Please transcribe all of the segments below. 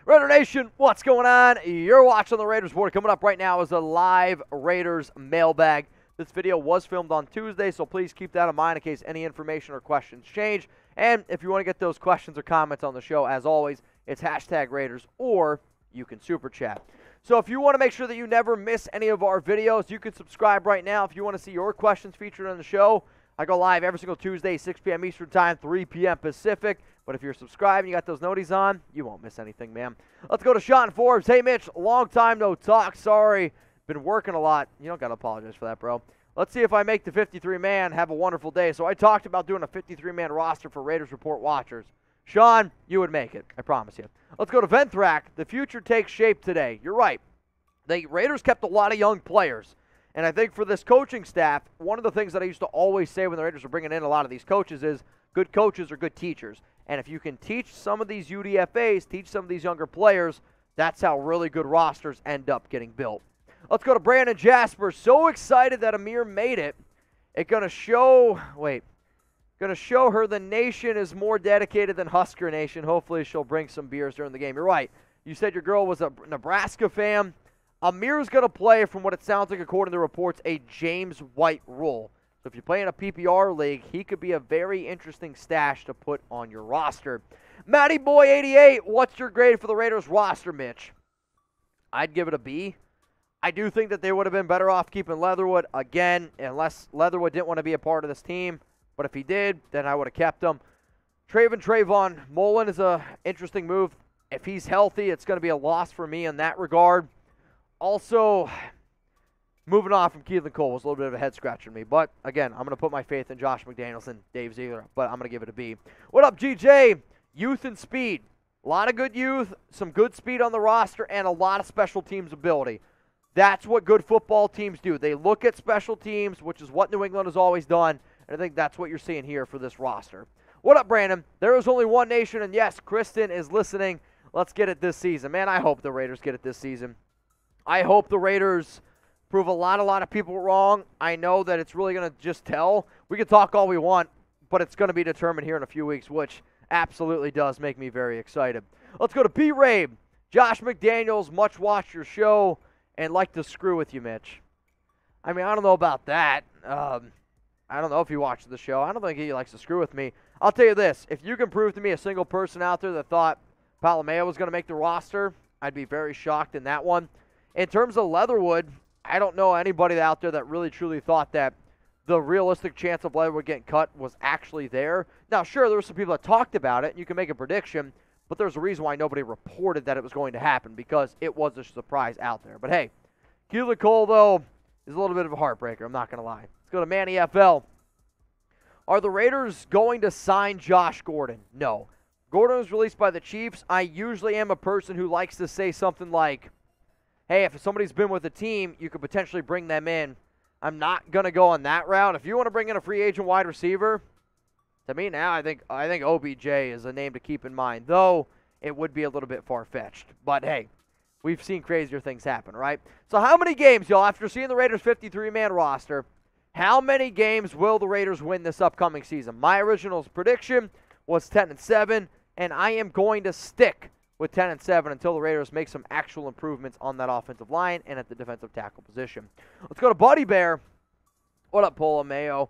Raider Nation, what's going on? You're watching the Raiders Report. Coming up right now is a live Raiders mailbag. This video was filmed on Tuesday, so please keep that in mind in case any information or questions change. And if you want to get those questions or comments on the show, as always, it's hashtag Raiders, or you can super chat. So if you want to make sure that you never miss any of our videos, you can subscribe right now. If you want to see your questions featured on the show, I go live every single Tuesday, 6 p.m. Eastern Time, 3 p.m. Pacific. But if you're subscribed and you got those noties on, you won't miss anything, man. Let's go to Sean Forbes. Hey, Mitch, long time no talk. Sorry, been working a lot. You don't got to apologize for that, bro. Let's see if I make the 53-man. Have a wonderful day. So I talked about doing a 53-man roster for Raiders Report watchers. Sean, you would make it. I promise you. Let's go to Venthrak. The future takes shape today. You're right. The Raiders kept a lot of young players. And I think for this coaching staff, one of the things that I used to always say when the Raiders were bringing in a lot of these coaches is good coaches are good teachers. And if you can teach some of these UDFAs, teach some of these younger players, that's how really good rosters end up getting built. Let's go to Brandon Jasper. So excited that Amir made it. It's going to show, her the nation is more dedicated than Husker Nation. Hopefully she'll bring some beers during the game. You're right. You said your girl was a Nebraska fan. Amir's going to play, from what it sounds like according to reports, a James White role. So if you play in a PPR league, he could be a very interesting stash to put on your roster. Matty Boy 88, what's your grade for the Raiders roster, Mitch? I'd give it a B. I do think that they would have been better off keeping Leatherwood, again, unless Leatherwood didn't want to be a part of this team. But if he did, then I would have kept him. Trayvon Mullen is an interesting move. If he's healthy, it's going to be a loss for me in that regard. Also, moving on from Keelan Cole was a little bit of a head-scratcher to me. But, again, I'm going to put my faith in Josh McDaniels and Dave Ziegler. But I'm going to give it a B. What up, GJ? Youth and speed. A lot of good youth, some good speed on the roster, and a lot of special teams ability. That's what good football teams do. They look at special teams, which is what New England has always done. And I think that's what you're seeing here for this roster. What up, Brandon? There is only one nation, and yes, Kristen is listening. Let's get it this season. Man, I hope the Raiders get it this season. I hope the Raiders prove a lot of people wrong. I know that it's really going to just tell. We can talk all we want, but it's going to be determined here in a few weeks, which absolutely does make me very excited. Let's go to B-Rabe. Josh McDaniels, much watch your show and like to screw with you, Mitch. I mean, I don't know about that. I don't know if he watches the show. I don't think he likes to screw with me. I'll tell you this. If you can prove to me a single person out there that thought Paula Mayo was going to make the roster, I'd be very shocked in that one. In terms of Leatherwood, I don't know anybody out there that really truly thought that the realistic chance of Leatherwood getting cut was actually there. Now, sure, there were some people that talked about it, and you can make a prediction, but there's a reason why nobody reported that it was going to happen, because it was a surprise out there. But hey, Keelan Cole, though, is a little bit of a heartbreaker. I'm not going to lie. Let's go to Manny FL. Are the Raiders going to sign Josh Gordon? No. Gordon was released by the Chiefs. I usually am a person who likes to say something like, hey, if somebody's been with the team, you could potentially bring them in. I'm not going to go on that route. If you want to bring in a free agent wide receiver, to me now, I think OBJ is a name to keep in mind, though it would be a little bit far-fetched. But hey, we've seen crazier things happen, right? So how many games, y'all, after seeing the Raiders' 53-man roster, how many games will the Raiders win this upcoming season? My original prediction was 10-7, and I am going to stick with 10-7 until the Raiders make some actual improvements on that offensive line and at the defensive tackle position. Let's go to Buddy Bear. What up, Paula Mayo?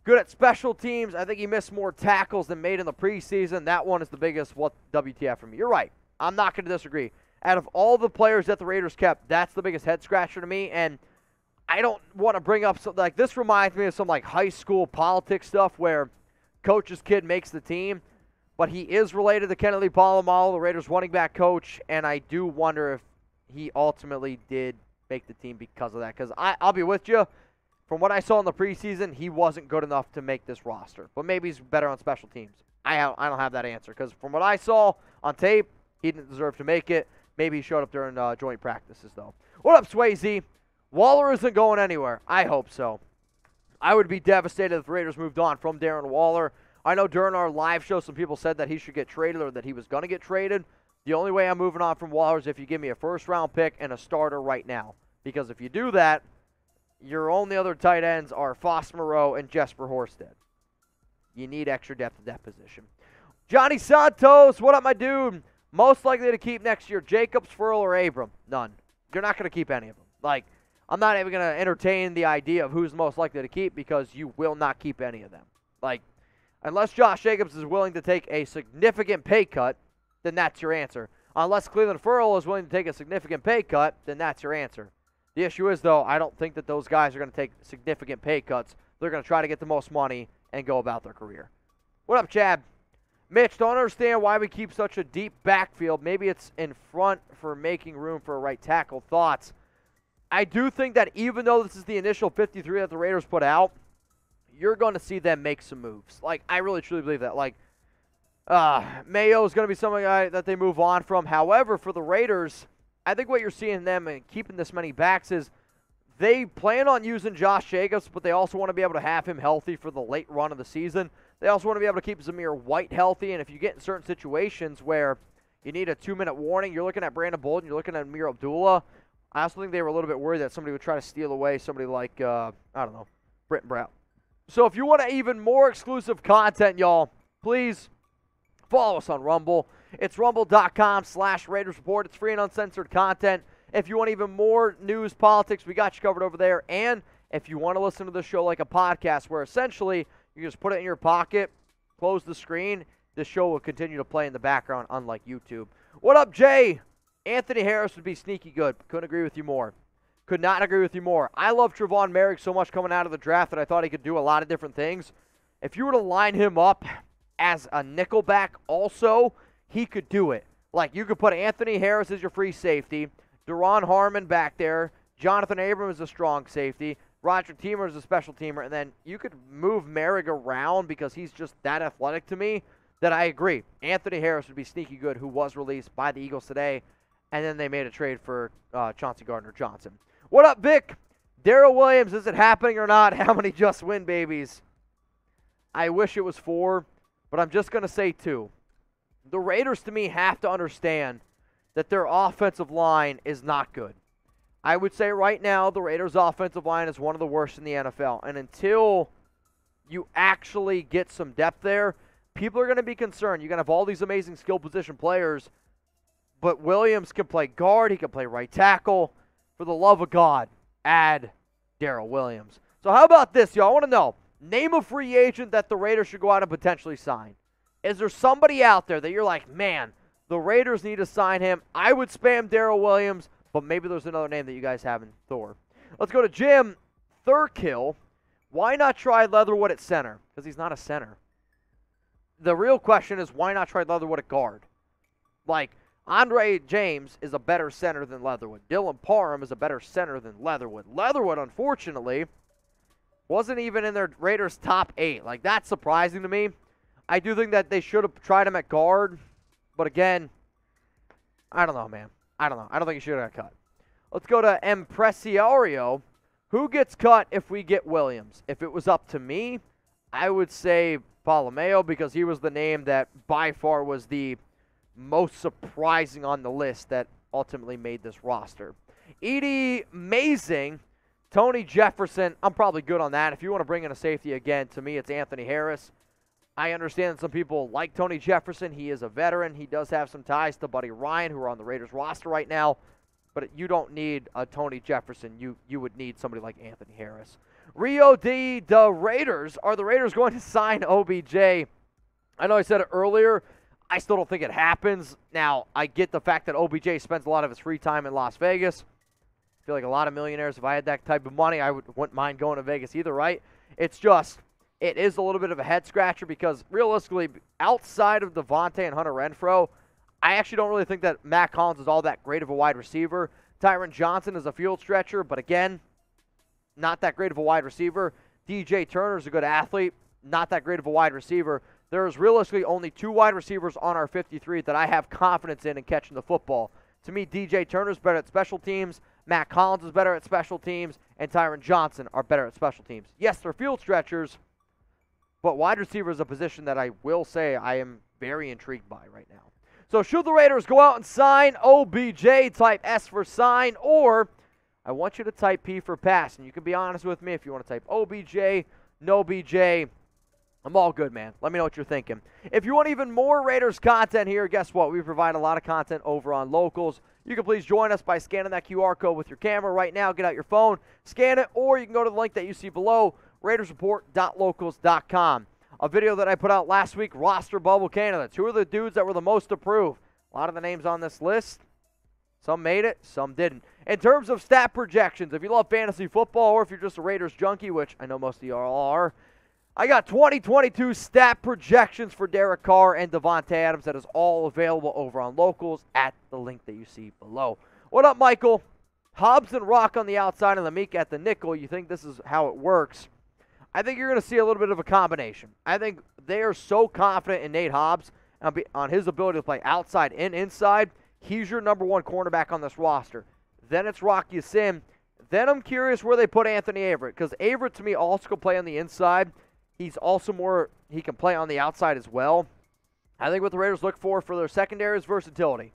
Good at special teams. I think he missed more tackles than made in the preseason. That one is the biggest WTF for me. You're right. I'm not going to disagree. Out of all the players that the Raiders kept, that's the biggest head-scratcher to me, and I don't want to bring up something like this. Reminds me of some like high school politics stuff where coach's kid makes the team. But he is related to Kennedy Paula, the Raiders running back coach, and I do wonder if he ultimately did make the team because of that. Because I'll be with you. From what I saw in the preseason, he wasn't good enough to make this roster. But maybe he's better on special teams. I don't have that answer. Because from what I saw on tape, he didn't deserve to make it. Maybe he showed up during joint practices, though. What up, Swayze? Waller isn't going anywhere. I hope so. I would be devastated if the Raiders moved on from Daryl Waller. I know during our live show some people said that he should get traded or that he was going to get traded. The only way I'm moving on from Waller is if you give me a first-round pick and a starter right now. Because if you do that, your only other tight ends are Foss Moreau and Jasper Horsted. You need extra depth at that position. Johnny Santos, what up, my dude? Most likely to keep next year, Jacobs, Furl, or Abram? None. You're not going to keep any of them. Like, I'm not even going to entertain the idea of who's most likely to keep because you will not keep any of them. Like, unless Josh Jacobs is willing to take a significant pay cut, then that's your answer. Unless Cleveland Furl is willing to take a significant pay cut, then that's your answer. The issue is, though, I don't think that those guys are going to take significant pay cuts. They're going to try to get the most money and go about their career. What up, Chad? Mitch, don't understand why we keep such a deep backfield. Maybe it's in front for making room for a right tackle. Thoughts? I do think that even though this is the initial 53 that the Raiders put out, you're going to see them make some moves. Like, I really, truly believe that. Like, Mayo is going to be something that they move on from. However, for the Raiders, I think what you're seeing them and keeping this many backs is they plan on using Josh Jacobs, but they also want to be able to have him healthy for the late run of the season. They also want to be able to keep Zamir White healthy, and if you get in certain situations where you need a 2-minute warning, you're looking at Brandon Bolden, you're looking at Amir Abdullah. I also think they were a little bit worried that somebody would try to steal away somebody like, I don't know, Britton Brown. So if you want even more exclusive content, y'all, please follow us on Rumble. It's rumble.com/Raiders Report. It's free and uncensored content. If you want even more news, politics, we got you covered over there. And if you want to listen to the show like a podcast where essentially you just put it in your pocket, close the screen, the show will continue to play in the background, unlike YouTube. What up, Jay? Anthony Harris would be sneaky good. Couldn't agree with you more. Could not agree with you more. I love Trevon Merrick so much coming out of the draft that I thought he could do a lot of different things. If you were to line him up as a nickelback also, he could do it. Like, you could put Anthony Harris as your free safety, Deron Harmon back there, Jonathan Abrams is a strong safety, Roger Teamer is a special teamer, and then you could move Merrick around because he's just that athletic to me that I agree. Anthony Harris would be sneaky good, who was released by the Eagles today, and then they made a trade for Chauncey Gardner-Johnson. What up, Vic? Daryl Williams, is it happening or not? How many just win babies? I wish it was 4, but I'm just going to say 2. The Raiders, to me, have to understand that their offensive line is not good. I would say right now the Raiders' offensive line is one of the worst in the NFL. And until you actually get some depth there, people are going to be concerned. You're going to have all these amazing skill position players, but Williams can play guard. He can play right tackle. For the love of God, add Daryl Williams. So how about this, y'all? I want to know, name a free agent that the Raiders should go out and potentially sign. Is there somebody out there that you're like, man, the Raiders need to sign him? I would spam Daryl Williams, but maybe there's another name that you guys have in Thor. Let's go to Jim Thurkill. Why not try Leatherwood at center? Because he's not a center. The real question is, why not try Leatherwood at guard? Like, Andre James is a better center than Leatherwood. Dylan Parham is a better center than Leatherwood. Leatherwood, unfortunately, wasn't even in their Raiders' top 8. Like, that's surprising to me. I do think that they should have tried him at guard. But again, I don't know, man. I don't know. I don't think he should have got cut. Let's go to Impresario. Who gets cut if we get Williams? If it was up to me, I would say Paula Mayo, because he was the name that by far was the most surprising on the list that ultimately made this roster. Edie Mazing, Tony Jefferson, I'm probably good on that. If you want to bring in a safety again, to me it's Anthony Harris. I understand that some people like Tony Jefferson. He is a veteran. He does have some ties to Buddy Ryan, who are on the Raiders roster right now. But you don't need a Tony Jefferson. You would need somebody like Anthony Harris. Rio D. The Raiders. Are the Raiders going to sign OBJ? I know I said it earlier. I still don't think it happens. Now, I get the fact that OBJ spends a lot of his free time in Las Vegas. I feel like a lot of millionaires, if I had that type of money, I wouldn't mind going to Vegas either, right? It's just, it is a little bit of a head-scratcher because realistically, outside of Devontae and Hunter Renfrow, I actually don't really think that Matt Collins is all that great of a wide receiver. Tyron Johnson is a field stretcher, but again, not that great of a wide receiver. DJ Turner is a good athlete, not that great of a wide receiver. There's realistically only 2 wide receivers on our 53 that I have confidence in catching the football. To me, DJ Turner's better at special teams, Matt Collins is better at special teams, and Tyron Johnson are better at special teams. Yes, they're field stretchers, but wide receiver is a position that I will say I am very intrigued by right now. So should the Raiders go out and sign OBJ, type S for sign, or I want you to type P for pass. And you can be honest with me if you want to type OBJ, no BJ. I'm all good, man. Let me know what you're thinking. If you want even more Raiders content here, guess what? We provide a lot of content over on Locals. You can please join us by scanning that QR code with your camera right now. Get out your phone, scan it, or you can go to the link that you see below, RaidersReport.locals.com. A video that I put out last week, Roster Bubble Canada. 2 of the dudes that were the most approved. A lot of the names on this list, some made it, some didn't. In terms of stat projections, if you love fantasy football or if you're just a Raiders junkie, which I know most of you all are, I got 2022 stat projections for Derek Carr and Devontae Adams. That is all available over on Locals at the link that you see below. What up, Michael? Hobbs and Rock on the outside and Lemeek at the nickel. You think this is how it works? I think you're going to see a little bit of a combination. I think they are so confident in Nate Hobbs on his ability to play outside and inside. He's your number 1 cornerback on this roster. Then it's Rock Ya-Sin. Then I'm curious where they put Anthony Averett, because Averett, to me, also can play on the inside. He's also he can play on the outside as well. I think what the Raiders look for their secondary is versatility.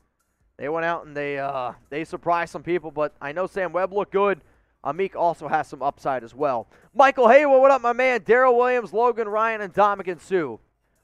They went out and they surprised some people, but I know Sam Webb looked good. Amik also has some upside as well. Michael Haywood, what up, my man? Daryl Williams, Logan Ryan, and Ndamukong Suh.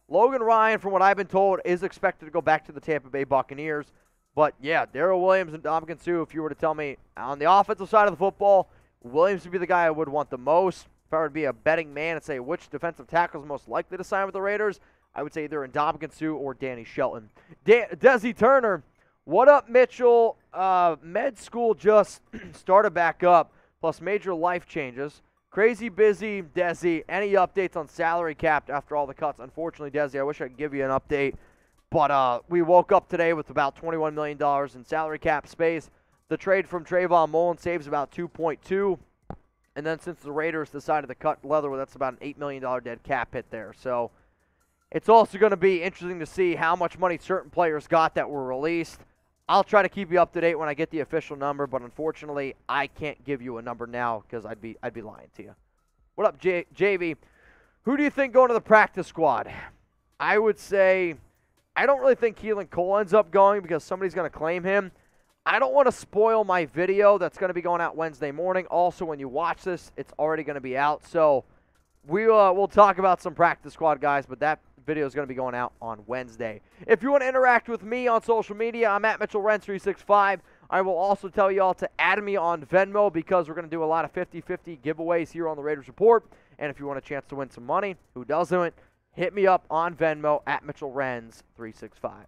Logan Ryan, from what I've been told, is expected to go back to the Tampa Bay Buccaneers. But, yeah, Daryl Williams and Ndamukong Suh, if you were to tell me on the offensive side of the football, Williams would be the guy I would want the most. If I were to be a betting man and say which defensive tackle is most likely to sign with the Raiders, I would say either Ndamukong Suh or Danny Shelton. Desi Turner, what up, Mitchell? Med school just started back up, plus major life changes. Crazy busy, Desi. Any updates on salary cap after all the cuts? Unfortunately, Desi, I wish I could give you an update. But we woke up today with about $21 million in salary cap space. The trade from Trayvon Mullen saves about $2.2. And then since the Raiders decided to cut Leatherwood, that's about an $8 million dead cap hit there. So it's also going to be interesting to see how much money certain players got that were released. I'll try to keep you up to date when I get the official number, but unfortunately, I can't give you a number now because I'd be lying to you. What up, JV? Who do you think going to the practice squad? I would say I don't really think Keelan Cole ends up going because somebody's going to claim him. I don't want to spoil my video that's going to be going out Wednesday morning. Also, when you watch this, it's already going to be out. So we'll talk about some practice squad guys, but that video is going to be going out on Wednesday. If you want to interact with me on social media, I'm at Mitchell Renz 365. I will also tell you all to add me on Venmo because we're going to do a lot of 50-50 giveaways here on the Raiders Report. And if you want a chance to win some money, who doesn't, hit me up on Venmo at Mitchell Renz 365.